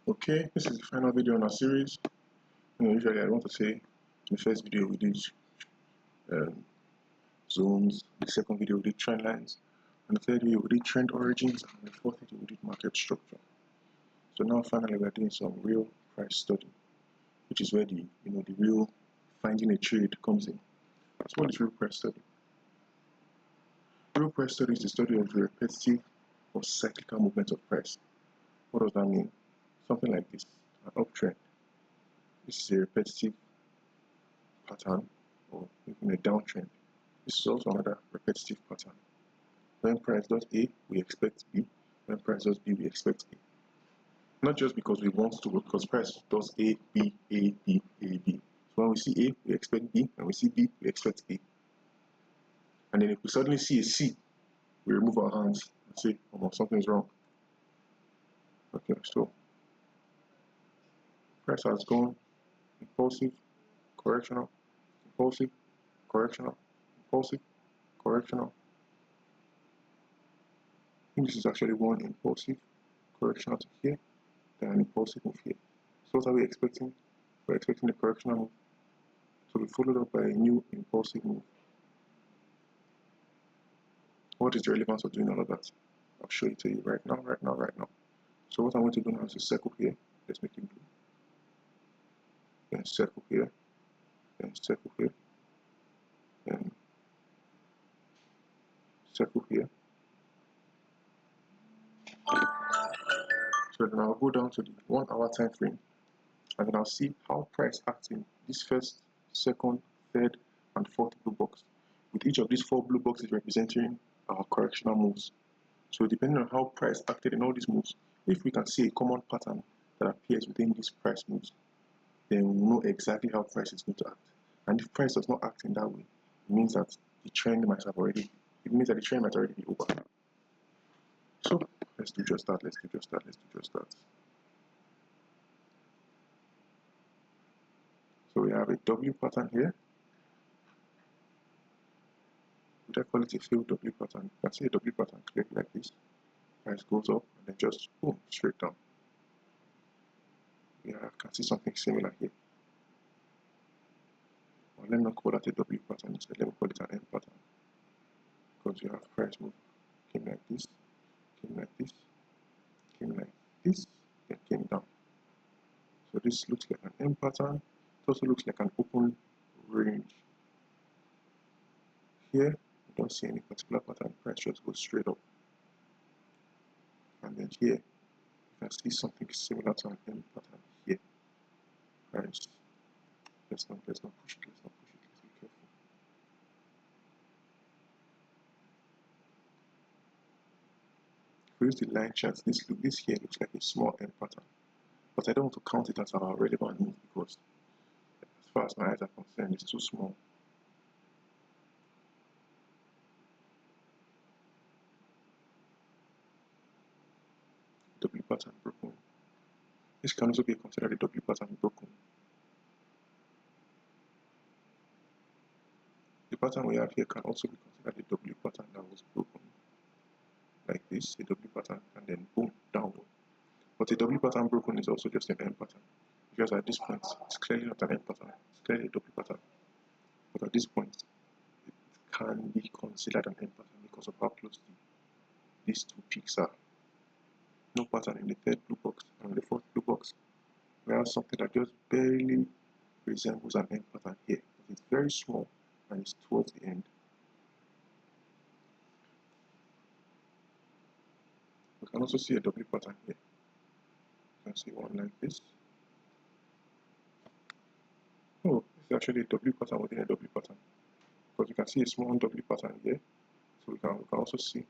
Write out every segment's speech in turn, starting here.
Okay, this is the final video in our series. Usually I want to say in the first video we did um, zones, the second video we did trend lines, and the third video we did trend origins, and the fourth video we did market structure. So now finally we're doing some real price study, which is where the real finding a trade comes in. So what is real price study? Real price study is the study of the repetitive or cyclical movement of price. What does that mean? Something like this, an uptrend. This is a repetitive pattern, or even a downtrend. This is also another repetitive pattern. When price does A, we expect B. When price does B, we expect A. Not just because we want to, but because price does A, B, A, B, A, B. So when we see A, we expect B. When we see B, we expect A. And then if we suddenly see a C, we remove our hands and say, oh, something's wrong. Okay, so price has gone impulsive, correctional, impulsive, correctional, impulsive, correctional. I think this is actually one impulsive correctional to here, then an impulsive move here. So what are we expecting? We're expecting the correctional move to be followed up by a new impulsive move. What is the relevance of doing all of that? I'll show it to you right now. So what I'm going to do now is a circle here. Let's make it blue. Then circle here. Then circle here. Then circle here. So then I'll go down to the 1 hour time frame, and then I'll see how price acts in this first, second, third, and fourth blue box. With each of these 4 blue boxes representing our correctional moves. So depending on how price acted in all these moves, if we can see a common pattern that appears within these price moves, then we know exactly how price is going to act. And if price does not act in that way, it means that the trend might already be over. So let's do just that. So we have a W pattern here. Would I call it a failed W pattern? You can see a W pattern clearly like this. Price goes up and then just boom, straight down. Yeah, I can see something similar here. Well, let me not call that a W pattern instead, let me call it an M pattern. Because you have price move, came like this, came like this, came like this, then came down. So this looks like an M pattern. It also looks like an open range. Here, I don't see any particular pattern, price just goes straight up. And then here, you can see something similar to an M pattern here. Price, let's not push it, let's be careful. If we use the line chart, this here looks like a small M pattern. But I don't want to count it as our relevant move because as far as my eyes are concerned, it's too small. W pattern broken. This can also be considered a W pattern broken. The pattern we have here can also be considered a W pattern that was broken. Like this, a W pattern, and then boom, downward. But a W pattern broken is also just an M pattern. Because at this point, it's clearly not an M pattern, it's clearly a W pattern. But at this point, it can be considered an M pattern because of how close these two peaks are. No pattern in the third blue box, and in the fourth blue box, we have something that just barely resembles an M pattern here. But it's very small and it's towards the end. We can also see a W pattern here. You can see one like this. Oh, this is actually a W pattern within a W pattern. Because you can see a small W pattern here. So we can also see, we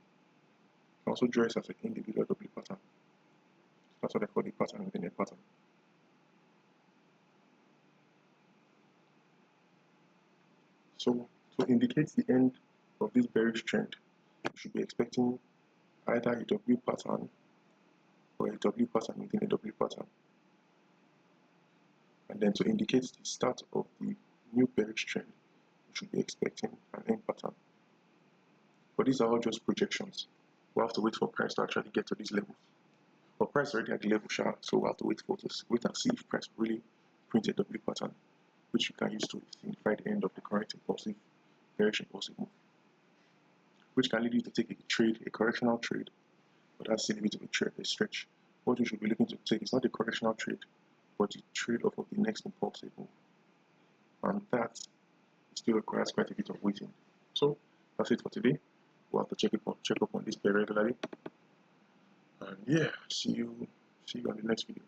can also draw it as an individual W pattern. So that's what I call the pattern within a pattern. So to indicate the end of this bearish trend, you should be expecting either a W pattern or a W pattern within a W pattern. And then to indicate the start of the new bearish trend, you should be expecting an M pattern. But these are all just projections. We'll have to wait for price to actually get to these levels. But price already at the level sharp, so we'll have to wait and see if price really print a W pattern, which you can use to signify the end of the current impulsive bearish impulsive move, which can lead you to take a trade, a correctional trade, but that's still a bit of a stretch. What you should be looking to take is not a correctional trade, but the trade off of the next impulsive move, and that still requires quite a bit of waiting. So that's it for today. We'll have to check up on this pair regularly, and yeah, see you on the next video.